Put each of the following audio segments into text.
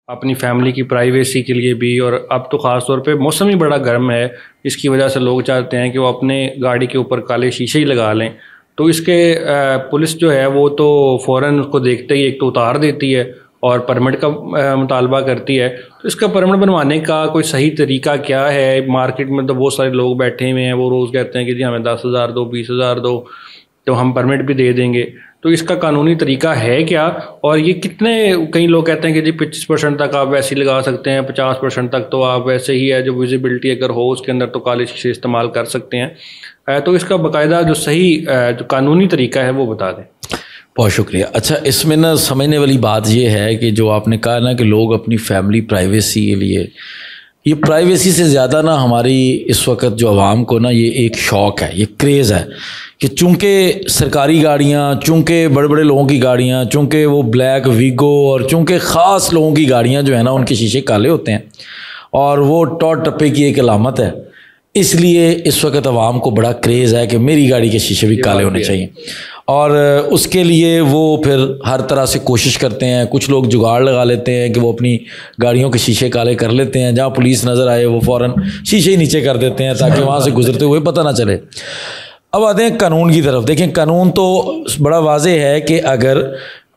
अपनी फैमिली की प्राइवेसी के लिए भी। और अब तो ख़ास तौर पे मौसम ही बड़ा गर्म है, इसकी वजह से लोग चाहते हैं कि वो अपने गाड़ी के ऊपर काले शीशे ही लगा लें। तो इसके पुलिस जो है वो तो फ़ौरन उसको देखते ही एक तो उतार देती है और परमिट का मुतालबा करती है। तो इसका परमिट बनवाने का कोई सही तरीका क्या है? मार्केट में तो बहुत सारे लोग बैठे हुए हैं, वो रोज़ कहते हैं कि जी हमें 10,000 दो, 20,000 दो, तो हम परमिट भी दे देंगे। तो इसका कानूनी तरीका है क्या? और ये कितने, कई लोग कहते हैं कि जी 25% तक आप वैसे ही लगा सकते हैं, 50% तक तो आप वैसे ही है जो विजिबिलिटी अगर हो उसके अंदर तो काले शीशे इस्तेमाल कर सकते हैं। तो इसका बाकायदा जो सही जो कानूनी तरीका है वो बता दें। बहुत शुक्रिया। अच्छा, इसमें ना समझने वाली बात ये है कि जो आपने कहा ना कि लोग अपनी फैमिली प्राइवेसी के लिए, ये प्राइवेसी से ज़्यादा ना हमारी इस वक्त जो आवाम को ना ये एक शौक़ है, ये क्रेज़ है कि चूँकि सरकारी गाड़ियाँ, चूँकि बड़े बड़े लोगों की गाड़ियाँ, चूँकि वो ब्लैक वीगो और चूँकि ख़ास लोगों की गाड़ियाँ जो है ना उनके शीशे काले होते हैं और वो टॉट टप्पे की एक अलामत है, इसलिए इस वक्त आवाम को बड़ा क्रेज़ है कि मेरी गाड़ी के शीशे भी काले होने चाहिए। और उसके लिए वो फिर हर तरह से कोशिश करते हैं। कुछ लोग जुगाड़ लगा लेते हैं कि वो अपनी गाड़ियों के शीशे काले कर लेते हैं, जहाँ पुलिस नज़र आए वो फ़ौरन शीशे ही नीचे कर देते हैं ताकि वहाँ से गुजरते हुए पता ना चले। अब आते हैं कानून की तरफ। देखें, कानून तो बड़ा वाज़ेह है कि अगर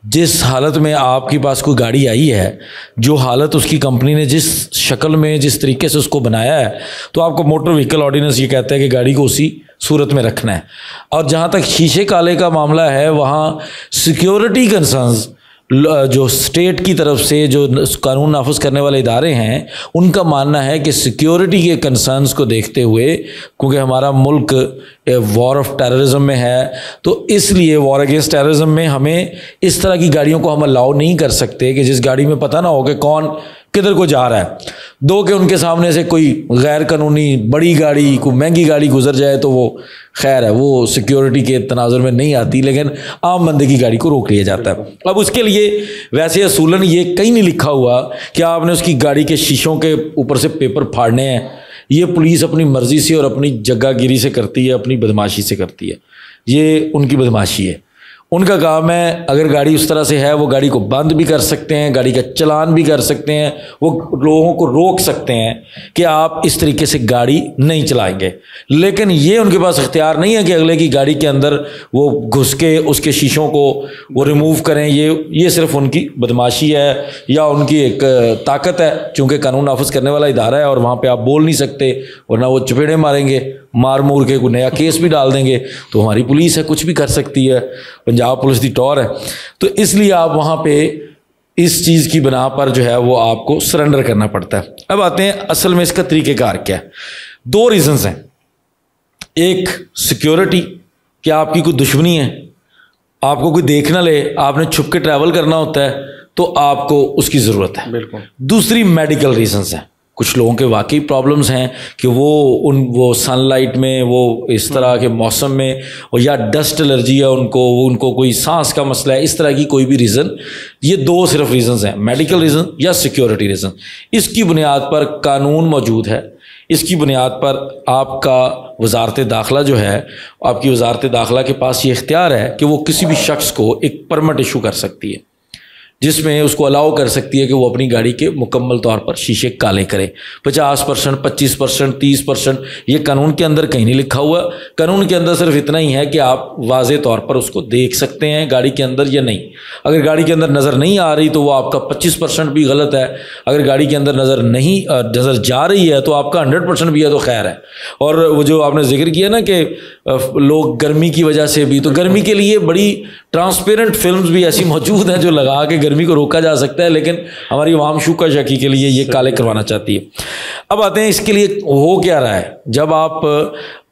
जिस हालत में आपके पास कोई गाड़ी आई है, जो हालत उसकी कंपनी ने जिस शक्ल में जिस तरीके से उसको बनाया है, तो आपको मोटर व्हीकल ऑर्डिनेंस ये कहता है कि गाड़ी को उसी सूरत में रखना है। और जहाँ तक शीशे काले का मामला है, वहाँ सिक्योरिटी कंसर्न्स जो स्टेट की तरफ से जो कानून नाफिज करने वाले इदारे हैं, उनका मानना है कि सिक्योरिटी के कंसर्न्स को देखते हुए, क्योंकि हमारा मुल्क वॉर ऑफ टेररिज्म में है, तो इसलिए वॉर अगेंस्ट टेररिज्म में हमें इस तरह की गाड़ियों को हम अलाउ नहीं कर सकते कि जिस गाड़ी में पता ना हो कि कौन किधर को जा रहा है। दो कि उनके सामने से कोई गैर कानूनी बड़ी गाड़ी, कोई महंगी गाड़ी गुजर जाए तो वो खैर है, वो सिक्योरिटी के तनाजुर में नहीं आती, लेकिन आम बंदे की गाड़ी को रोक लिया जाता है। अब उसके लिए वैसे असूलन ये कहीं नहीं लिखा हुआ कि आपने उसकी गाड़ी के शीशों के ऊपर से पेपर फाड़ने हैं। ये पुलिस अपनी मर्जी से और अपनी जगहगिरी से करती है, अपनी बदमाशी से करती है। ये उनकी बदमाशी है, उनका काम है। अगर गाड़ी उस तरह से है, वो गाड़ी को बंद भी कर सकते हैं, गाड़ी का चलान भी कर सकते हैं, वो लोगों को रोक सकते हैं कि आप इस तरीके से गाड़ी नहीं चलाएंगे। लेकिन ये उनके पास इख्तियार नहीं है कि अगले की गाड़ी के अंदर वो घुस के उसके शीशों को वो रिमूव करें। ये सिर्फ उनकी बदमाशी है या उनकी एक ताकत है, चूँकि कानून नाफिज करने वाला इदारा है और वहाँ पर आप बोल नहीं सकते, वरना वो चपेड़े मारेंगे, मार मूर के कोई नया केस भी डाल देंगे। तो हमारी पुलिस है, कुछ भी कर सकती है, पंजाब पुलिस दी टॉर है। तो इसलिए आप वहाँ पे इस चीज़ की बिना पर जो है वो आपको सरेंडर करना पड़ता है। अब आते हैं असल में इसका तरीक़ेकार क्या है। दो रीज़न्स हैं। एक सिक्योरिटी, कि आपकी कोई दुश्मनी है, आपको कोई देख ना ले, आपने छुप के ट्रैवल करना होता है, तो आपको उसकी ज़रूरत है। बिल्कुल। दूसरी मेडिकल रीज़न्स हैं। कुछ लोगों के वाकई प्रॉब्लम्स हैं कि वो सनलाइट में, वो इस तरह के मौसम में, और या डस्ट एलर्जी है उनको कोई सांस का मसला है, इस तरह की कोई भी रीज़न। ये दो सिर्फ रीज़न्स हैं, मेडिकल रीज़न या सिक्योरिटी रीज़न। इसकी बुनियाद पर कानून मौजूद है। इसकी बुनियाद पर आपका वजारत दाखिला जो है, आपकी वजारत दाखिला के पास ये इख्तियार है कि वो किसी भी शख्स को एक परमिट इशू कर सकती है, जिसमें उसको अलाउ कर सकती है कि वो अपनी गाड़ी के मुकम्मल तौर पर शीशे काले करे। 50%, 25%, 30%, ये कानून के अंदर कहीं नहीं लिखा हुआ। कानून के अंदर सिर्फ इतना ही है कि आप वाज़े तौर पर उसको देख सकते हैं गाड़ी के अंदर या नहीं। अगर गाड़ी के अंदर नज़र नहीं आ रही तो वो आपका 25% भी गलत है। अगर गाड़ी के अंदर नज़र जा रही है तो आपका 100% भी है, तो खैर है। और वो जो आपने जिक्र किया ना कि लोग गर्मी की वजह से भी, तो गर्मी के लिए बड़ी ट्रांसपेरेंट फिल्म्स भी ऐसी मौजूद हैं जो लगा के गर्मी को रोका जा सकता है, लेकिन हमारी आवाम शुक्र शकी के लिए ये काले करवाना चाहती है। अब आते हैं इसके लिए हो क्या रहा है। जब आप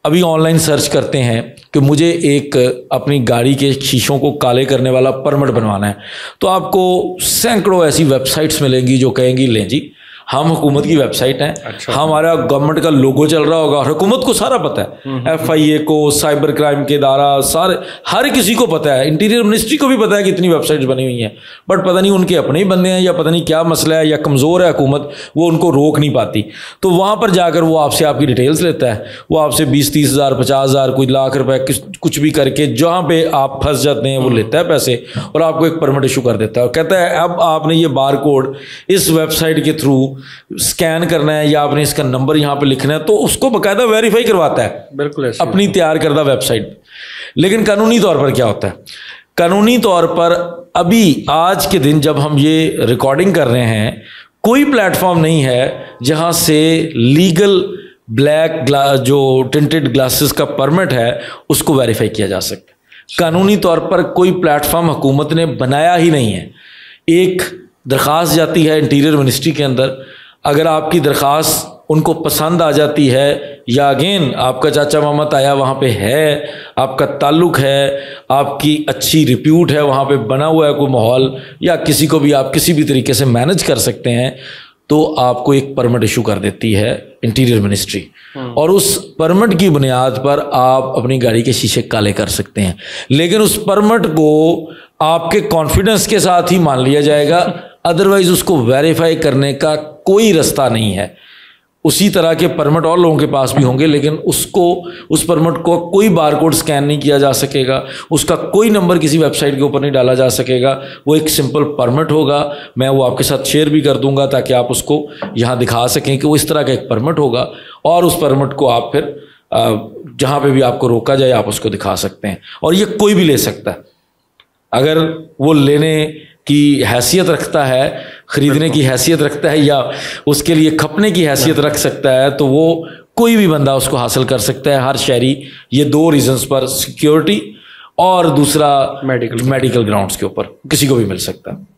अभी ऑनलाइन सर्च करते हैं कि मुझे एक अपनी गाड़ी के शीशों को काले करने वाला परमिट बनवाना है, तो आपको सैकड़ों ऐसी वेबसाइट्स मिलेंगी जो कहेंगी लें जी हम हुकूमत की वेबसाइट हैं। अच्छा। हमारा गवर्नमेंट का लोगो चल रहा होगा, हुकूमत को सारा पता है, FIA को, साइबर क्राइम के इदारा, सारे हर किसी को पता है, इंटीरियर मिनिस्ट्री को भी पता है कि इतनी वेबसाइट्स बनी हुई हैं, बट पता नहीं उनके अपने ही बंदे हैं या पता नहीं क्या मसला है या कमज़ोर है हुकूमत, वो उनको रोक नहीं पाती। तो वहाँ पर जाकर वो आपसे आपकी डिटेल्स लेता है, वो आपसे 20-30 हज़ार 50 हज़ार कोई लाख रुपए कुछ भी करके जहाँ पे आप फंस जाते हैं वो लेता है पैसे और आपको एक परमिट इशू कर देता है और कहता है अब आपने ये बार कोड इस वेबसाइट के थ्रू स्कैन करना है या आपने इसका नंबर यहाँ पे लिखना है, तो उसको बाकायदा वेरीफाई करवाता है बिल्कुल अपनी तैयार करदा वेबसाइट। लेकिन कानूनी तौर पर क्या होता है? कानूनी तौर पर अभी आज के दिन जब हम ये रिकॉर्डिंग कर रहे हैं, कोई प्लेटफॉर्म नहीं है जहाँ से लीगल ब्लैक जो टिंटेड ग्लासेस का परमिट है उसको वेरीफाई किया जा सके। कानूनी तौर पर कोई प्लेटफॉर्म हुकूमत ने बनाया ही नहीं है। एक दरख्वास्त जाती है इंटीरियर मिनिस्ट्री के अंदर, अगर आपकी दरख्वास्त उनको पसंद आ जाती है या अगेन आपका चाचा मामा ताया वहाँ पे है, आपका ताल्लुक़ है, आपकी अच्छी रिप्यूट है, वहाँ पे बना हुआ है कोई माहौल या किसी को भी आप किसी भी तरीके से मैनेज कर सकते हैं, तो आपको एक परमिट इशू कर देती है इंटीरियर मिनिस्ट्री और उस परमिट की बुनियाद पर आप अपनी गाड़ी के शीशे काले कर सकते हैं। लेकिन उस परमिट को आपके कॉन्फिडेंस के साथ ही मान लिया जाएगा, अदरवाइज उसको वेरीफाई करने का कोई रास्ता नहीं है। उसी तरह के परमिट और लोगों के पास भी होंगे, लेकिन उस परमिट को कोई बारकोड स्कैन नहीं किया जा सकेगा, उसका कोई नंबर किसी वेबसाइट के ऊपर नहीं डाला जा सकेगा। वो एक सिंपल परमिट होगा, मैं वो आपके साथ शेयर भी कर दूंगा ताकि आप उसको यहाँ दिखा सकें कि वो इस तरह का एक परमिट होगा और उस परमिट को आप फिर जहाँ पे भी आपको रोका जाए आप उसको दिखा सकते हैं और ये कोई भी ले सकता है। अगर वो लेने की हैसियत रखता है, ख़रीदने की हैसियत रखता है या उसके लिए खपने की हैसियत रख सकता है, तो वो कोई भी बंदा उसको हासिल कर सकता है, हर शहरी। ये दो रीजंस पर, सिक्योरिटी और दूसरा मेडिकल ग्राउंड्स के ऊपर किसी को भी मिल सकता है।